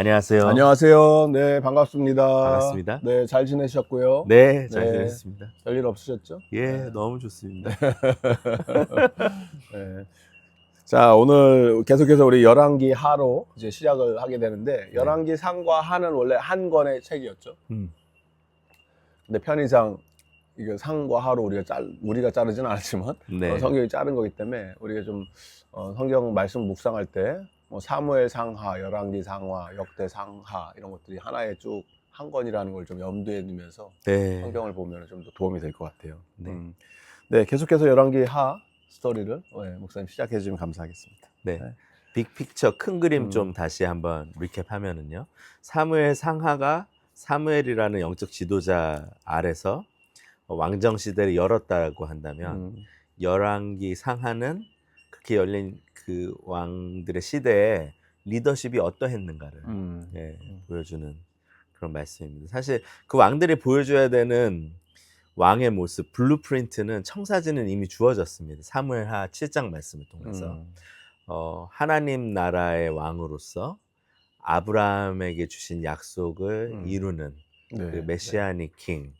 안녕하세요. 안녕하세요. 네, 반갑습니다. 반갑습니다. 네, 잘 지내셨고요? 네, 잘 네, 지냈습니다. 별일 없으셨죠? 예, 너무 좋습니다. 네. 자, 오늘 계속해서 우리 열왕기 하로 이제 시작을 하게 되는데, 네. 열왕기 상과 하는 원래 한 권의 책이었죠. 음, 근데 편의상 이게 상과 하로 우리가 자르진 않았지만 네. 성경이 자른 거기 때문에 우리가 좀 성경 말씀 묵상할 때 뭐 사무엘 상하, 열왕기 상하, 역대 상하 이런 것들이 하나의 쭉 한 권이라는 걸 좀 염두에 두면서 네. 성경을 보면 좀 더 도움이 될 것 같아요. 네. 네, 계속해서 열왕기 하 스토리를 목사님 시작해 주시면 감사하겠습니다. 네. 네. 빅픽처 큰 그림 좀 다시 한번 리캡하면은요. 사무엘 상하가 사무엘이라는 영적 지도자 아래서 왕정 시대를 열었다고 한다면 열왕기 상하는 그렇게 열린 그 왕들의 시대에 리더십이 어떠했는가를 예, 보여주는 그런 말씀입니다. 사실 그 왕들이 보여줘야 되는 왕의 모습, 블루프린트는 청사진은 이미 주어졌습니다. 사무엘하 7장 말씀을 통해서 하나님 나라의 왕으로서 아브라함에게 주신 약속을 이루는 네. 그 메시아닉 킹,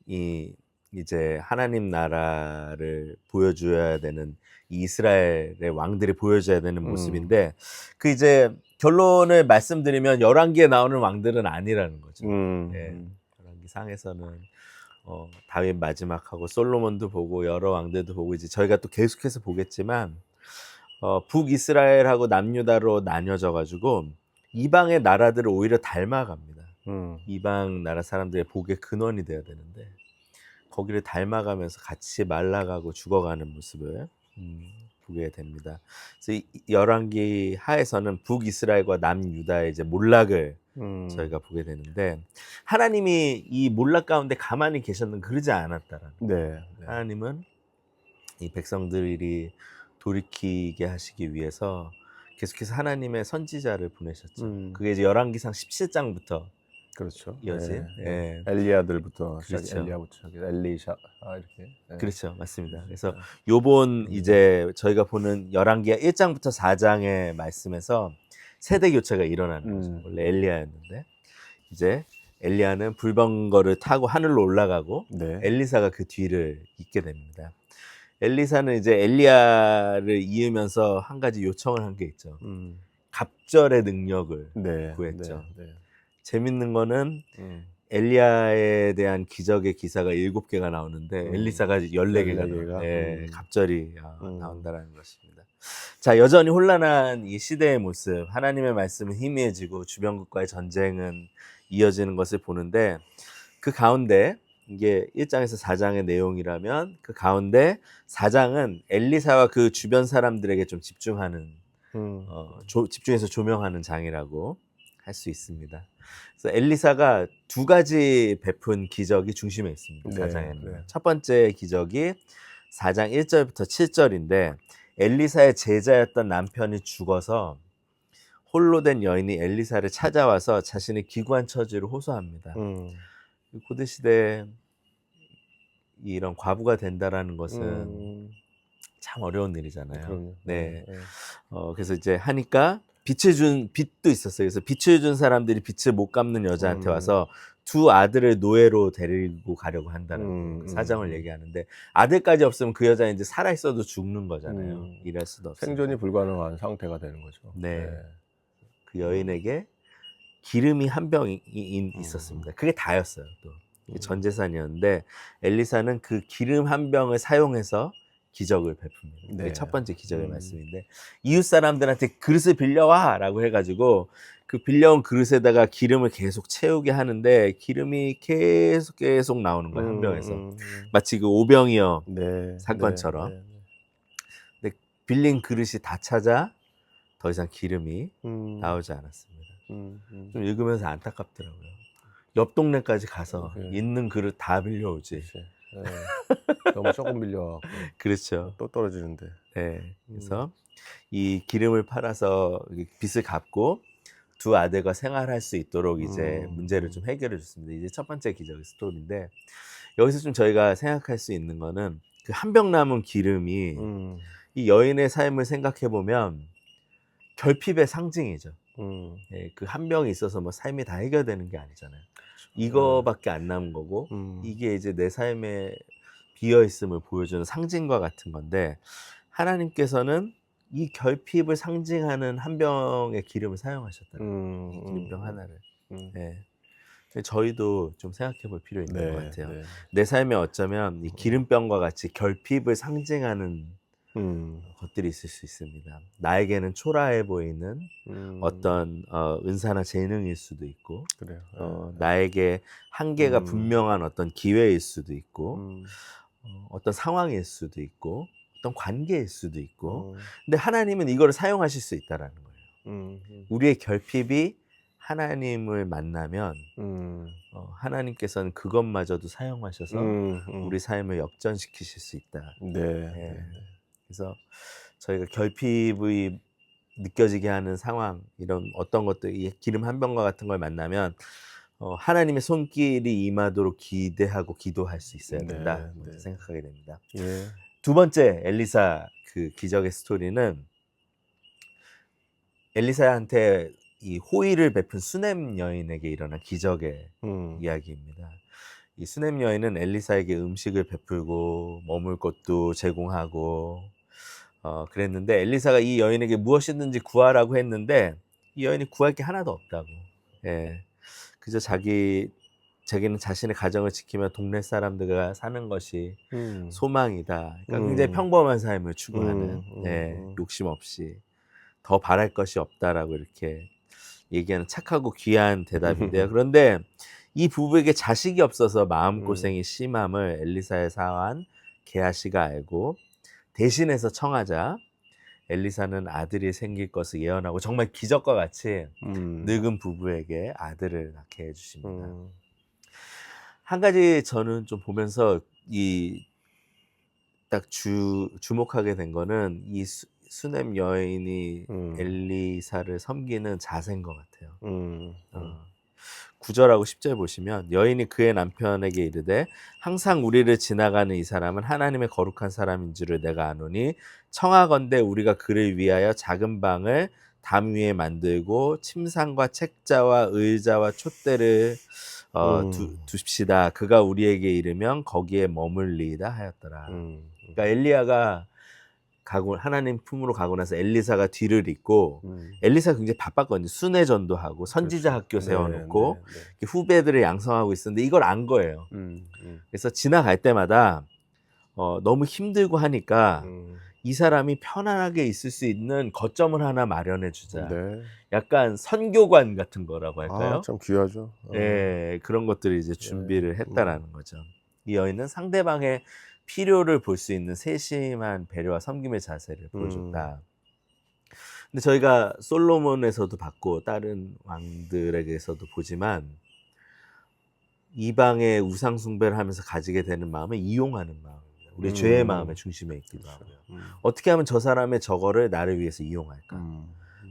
이 이제 하나님 나라를 보여줘야 되는 이 이스라엘의 왕들이 보여줘야 되는 모습인데 그 이제 결론을 말씀드리면 열왕기에 나오는 왕들은 아니라는 거죠. 예, 열왕기 상에서는 다윗 마지막하고 솔로몬도 보고 여러 왕들도 보고 이제 저희가 또 계속해서 보겠지만 북이스라엘하고 남유다로 나뉘어져 가지고 이방의 나라들을 오히려 닮아갑니다. 이방 나라 사람들의 복의 근원이 되어야 되는데 거기를 닮아가면서 같이 말라가고 죽어가는 모습을 보게 됩니다. 그래서 열왕기 하에서는 북이스라엘과 남유다의 이제 몰락을 저희가 보게 되는데 하나님이 이 몰락 가운데 가만히 계셨는 그러지 않았다라는 네. 하나님은 이 백성들이 돌이키게 하시기 위해서 계속해서 하나님의 선지자를 보내셨죠. 그게 이제 열왕기상 17장부터 그렇죠. 이어진 예. 엘리야들부터 그렇죠. 시작, 엘리야부터 시작, 엘리샤 이렇게. 그렇죠. 맞습니다. 그래서 요번 이제 저희가 보는 열왕기 1장부터 4장의 말씀에서 세대 교체가 일어나는 거죠. 원래 엘리야였는데 이제 엘리야는 불병거를 타고 하늘로 올라가고 네. 엘리사가 그 뒤를 잇게 됩니다. 엘리사는 이제 엘리야를 이으면서 한 가지 요청을 한 게 있죠. 갑절의 능력을 네. 구했죠. 네. 재밌는 거는 엘리야에 대한 기적의 기사가 7개가 나오는데 엘리사가 14개가 14개가? 나와요. 네, 갑절이 나온다는 것입니다. 자, 여전히 혼란한 이 시대의 모습, 하나님의 말씀은 희미해지고 주변국과의 전쟁은 이어지는 것을 보는데 그 가운데 이게 1장에서 4장의 내용이라면 그 가운데 4장은 엘리사와 그 주변 사람들에게 좀 집중하는 집중해서 조명하는 장이라고 할 수 있습니다. 그래서 엘리사가 두 가지 베푼 기적이 중심에 있습니다. 4장에는. 네. 첫 번째 기적이 4장 1절부터 7절인데 엘리사의 제자였던 남편이 죽어서 홀로 된 여인이 엘리사를 찾아와서 자신의 기구한 처지를 호소합니다. 고대 시대에 이런 과부가 된다라는 것은 참 어려운 일이잖아요. 그럼요. 네. 그래서 이제 하니까 빛도 있었어요. 그래서 빛을 준 사람들이 빛을 못 갚는 여자한테 와서 두 아들을 노예로 데리고 가려고 한다는 사정을 얘기하는데 아들까지 없으면 그 여자는 이제 살아 있어도 죽는 거잖아요. 일할 수도 없어요. 생존이 불가능한 상태가 되는 거죠. 네. 그 여인에게 기름이 한 병이 있었습니다. 그게 다였어요. 또 전 재산이었는데 엘리사는 그 기름 한 병을 사용해서 기적을 베풉니다. 그게 네. 첫 번째 기적의 말씀인데 이웃 사람들한테 그릇을 빌려와라고 해가지고 그 빌려온 그릇에다가 기름을 계속 채우게 하는데 기름이 계속 나오는 거예요. 한 병에서 마치 그 오병이어 사건처럼. 근데 빌린 그릇이 다 찾아 더 이상 기름이 나오지 않았습니다. 좀 읽으면서 안타깝더라고요. 옆 동네까지 가서 있는 그릇 다 빌려오지. 너무 조금 빌려갖고 그렇죠. 또 떨어지는데. 네. 그래서 이 기름을 팔아서 빚을 갚고 두 아들과 생활할 수 있도록 이제 문제를 좀 해결해 줬습니다. 이제 첫 번째 기적의 스토리인데 여기서 좀 저희가 생각할 수 있는 거는 그 한 병 남은 기름이 이 여인의 삶을 생각해 보면 결핍의 상징이죠. 예, 그 한 병이 있어서 뭐 삶이 다 해결되는 게 아니잖아요. 이거밖에 안 남은 거고 이게 이제 내 삶에 비어 있음을 보여주는 상징과 같은 건데 하나님께서는 이 결핍을 상징하는 한 병의 기름을 사용하셨다는 이 기름병 하나를. 예. 저희도 좀 생각해 볼 필요 있는 것 네, 같아요. 네. 내 삶에 어쩌면 이 기름병과 같이 결핍을 상징하는 것들이 있을 수 있습니다. 나에게는 초라해 보이는 어떤 은사나 재능일 수도 있고, 그래요. 나에게 한계가 분명한 어떤 기회일 수도 있고, 어떤 상황일 수도 있고, 어떤 관계일 수도 있고, 근데 하나님은 이거를 사용하실 수 있다라는 거예요. 우리의 결핍이 하나님을 만나면 하나님께서는 그것마저도 사용하셔서 우리 삶을 역전시키실 수 있다. 네, 예. 네. 그래서 저희가 결핍이 느껴지게 하는 상황, 이런 어떤 것들, 이 기름 한 병과 같은 걸 만나면 하나님의 손길이 임하도록 기대하고 기도할 수 있어야 된다. 네, 네. 생각하게 됩니다. 예. 두 번째 엘리사 그 기적의 스토리는 엘리사한테 이 호의를 베푼 수넴 여인에게 일어난 기적의 이야기입니다. 이 수넴 여인은 엘리사에게 음식을 베풀고 머물 곳도 제공하고 그랬는데 엘리사가 이 여인에게 무엇이든지 구하라고 했는데 이 여인이 구할 게 하나도 없다고. 예. 그저 자기는 자신의 가정을 지키며 동네 사람들과 사는 것이 소망이다. 그러니까 굉장히 평범한 삶을 추구하는 욕심 없이 더 바랄 것이 없다라고 이렇게 얘기하는 착하고 귀한 대답인데요. 그런데 이 부부에게 자식이 없어서 마음고생이 심함을 엘리사의 사환 게하시가 알고 대신해서 청하자 엘리사는 아들이 생길 것을 예언하고 정말 기적과 같이 늙은 부부에게 아들을 낳게 해주십니다. 한 가지 저는 좀 보면서 이 딱 주목하게 된 거는 이 수넴 여인이 엘리사를 섬기는 자세인 것 같아요. 9절하고 10절 보시면 여인이 그의 남편에게 이르되 항상 우리를 지나가는 이 사람은 하나님의 거룩한 사람인 줄을 내가 아노니 청하건대 우리가 그를 위하여 작은 방을 담 위에 만들고 침상과 책자와 의자와 촛대를 두십시다. 그가 우리에게 이르면 거기에 머물리이다 하였더라. 그러니까 엘리야가 하나님 품으로 가고 나서 엘리사가 뒤를 잇고 엘리사가 굉장히 바빴거든요. 순회 전도하고 선지자 학교 세워놓고 후배들을 양성하고 있었는데 이걸 안 거예요. 그래서 지나갈 때마다 너무 힘들고 하니까 이 사람이 편안하게 있을 수 있는 거점을 하나 마련해 주자. 네. 약간 선교관 같은 거라고 할까요? 아, 참 귀하죠. 네, 그런 것들을 이제 준비를 했다라는 거죠. 이 여인은 상대방의 필요를 볼 수 있는 세심한 배려와 섬김의 자세를 보여줬다. 근데 저희가 솔로몬에서도 봤고 다른 왕들에게서도 보지만 이방의 우상 숭배를 하면서 가지게 되는 마음은 이용하는 마음입니다. 우리 죄의 마음의 중심에 있기도 하고요. 어떻게 하면 저 사람의 저거를 나를 위해서 이용할까?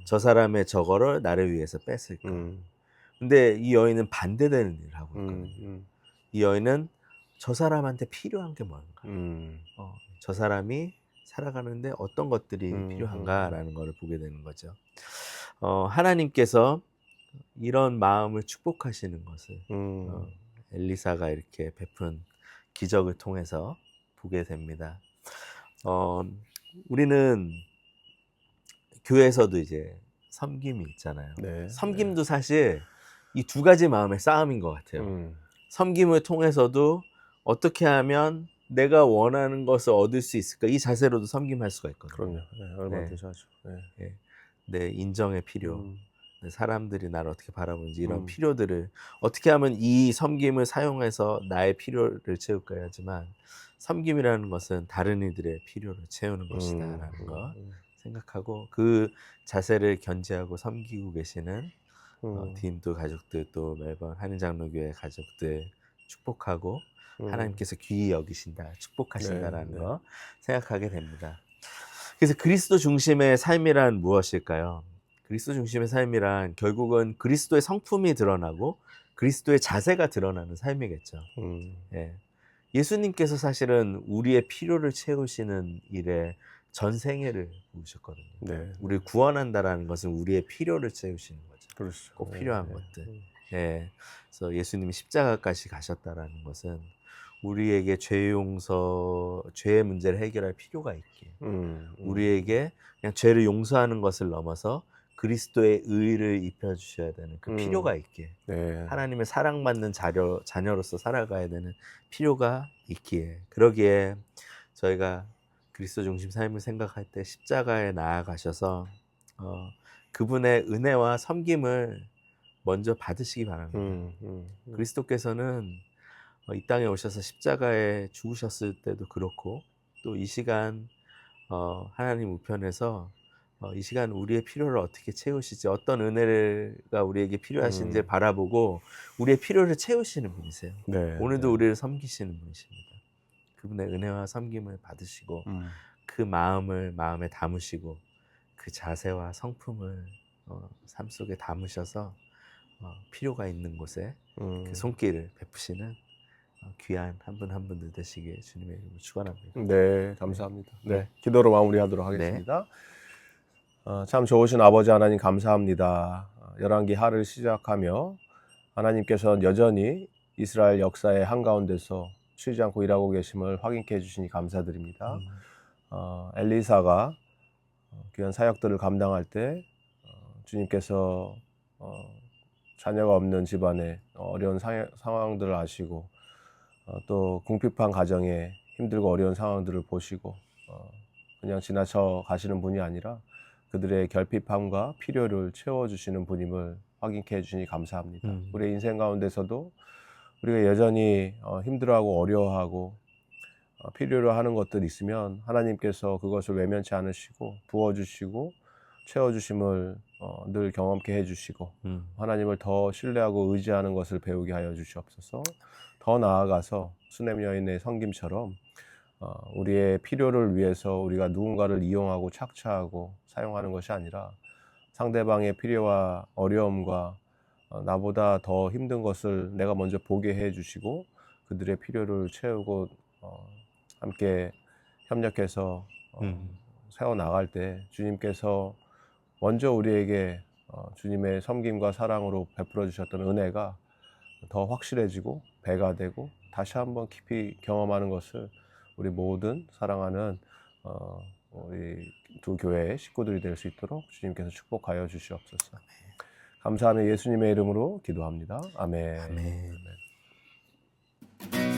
저 사람의 저거를 나를 위해서 뺏을까? 근데 이 여인은 반대되는 일을 하고 있거든요. 이 여인은 저 사람한테 필요한 게 뭔가? 저 사람이 살아가는데 어떤 것들이 필요한가라는 것을 보게 되는 거죠. 하나님께서 이런 마음을 축복하시는 것을 엘리사가 이렇게 베푼 기적을 통해서 보게 됩니다. 우리는 교회에서도 이제 섬김이 있잖아요. 네, 섬김도 사실 이 두 가지 마음의 싸움인 것 같아요. 섬김을 통해서도 어떻게 하면 내가 원하는 것을 얻을 수 있을까? 이 자세로도 섬김할 수가 있거든요. 그럼요. 네, 얼마든지 하죠. 네. 내 인정의 필요, 내 사람들이 나를 어떻게 바라보는지 이런 필요들을 어떻게 하면 이 섬김을 사용해서 나의 필요를 채울까 하지만 섬김이라는 것은 다른 이들의 필요를 채우는 것이다라는 거 생각하고 그 자세를 견지하고 섬기고 계시는 디임도 가족들 또 멜번 한인장로교회 가족들 축복하고 하나님께서 귀히 여기신다, 축복하신다라는 거 생각하게 됩니다. 그래서 그리스도 중심의 삶이란 무엇일까요? 그리스도 중심의 삶이란 결국은 그리스도의 성품이 드러나고 그리스도의 자세가 드러나는 삶이겠죠. 예수님께서 사실은 우리의 필요를 채우시는 일에 전생애를 부으셨거든요. 네. 우리를 구원한다라는 것은 우리의 필요를 채우시는 거죠. 그렇죠. 꼭 필요한 네. 것들. 예. 그래서 예수님이 십자가까지 가셨다라는 것은 우리에게 죄 용서, 죄의 문제를 해결할 필요가 있기에 우리에게 그냥 죄를 용서하는 것을 넘어서 그리스도의 의를 입혀 주셔야 되는 그 필요가 있기에 네. 하나님의 사랑받는 자녀로서 살아가야 되는 필요가 있기에 그러기에 저희가 그리스도 중심 삶을 생각할 때 십자가에 나아가셔서 그분의 은혜와 섬김을 먼저 받으시기 바랍니다. 그리스도께서는 이 땅에 오셔서 십자가에 죽으셨을 때도 그렇고 또 이 시간 하나님 우편에서 이 시간 우리의 필요를 어떻게 채우시지 어떤 은혜가 우리에게 필요하신지 바라보고 우리의 필요를 채우시는 분이세요. 네. 오늘도 네. 우리를 섬기시는 분이십니다. 그분의 은혜와 섬김을 받으시고 그 마음을 마음에 담으시고 그 자세와 성품을 삶 속에 담으셔서 필요가 있는 곳에 그 손길을 베푸시는 귀한 한 분 한 분들 되시길 주님의 이름으로 축원합니다. 네, 감사합니다. 네, 기도로 마무리하도록 네. 하겠습니다. 참 좋으신 아버지 하나님 감사합니다. 열왕기 하를 시작하며 하나님께서는 여전히 이스라엘 역사의 한가운데서 쉬지 않고 일하고 계심을 확인케 해주시니 감사드립니다. 엘리사가 귀한 사역들을 감당할 때 주님께서 자녀가 없는 집안의 어려운 상황들을 아시고 또 궁핍한 가정에 힘들고 어려운 상황들을 보시고 그냥 지나쳐 가시는 분이 아니라 그들의 결핍함과 필요를 채워주시는 분임을 확인케 해주시니 감사합니다. 우리의 인생 가운데서도 우리가 여전히 힘들어하고 어려워하고 필요로 하는 것들이 있으면 하나님께서 그것을 외면치 않으시고 부어주시고 채워주심을 늘 경험케 해주시고 하나님을 더 신뢰하고 의지하는 것을 배우게 하여 주시옵소서. 더 나아가서 수냄 여인의 섬김처럼 우리의 필요를 위해서 우리가 누군가를 이용하고 착취하고 사용하는 것이 아니라 상대방의 필요와 어려움과 나보다 더 힘든 것을 내가 먼저 보게 해주시고 그들의 필요를 채우고 함께 협력해서 세워나갈 때 주님께서 먼저 우리에게 주님의 섬김과 사랑으로 베풀어 주셨던 은혜가 더 확실해지고 배가 되고 다시 한번 깊이 경험하는 것을 우리 모든 사랑하는 우리 두 교회의 식구들이 될 수 있도록 주님께서 축복하여 주시옵소서. 감사하며 예수님의 이름으로 기도합니다. 아멘. 아멘. 아멘.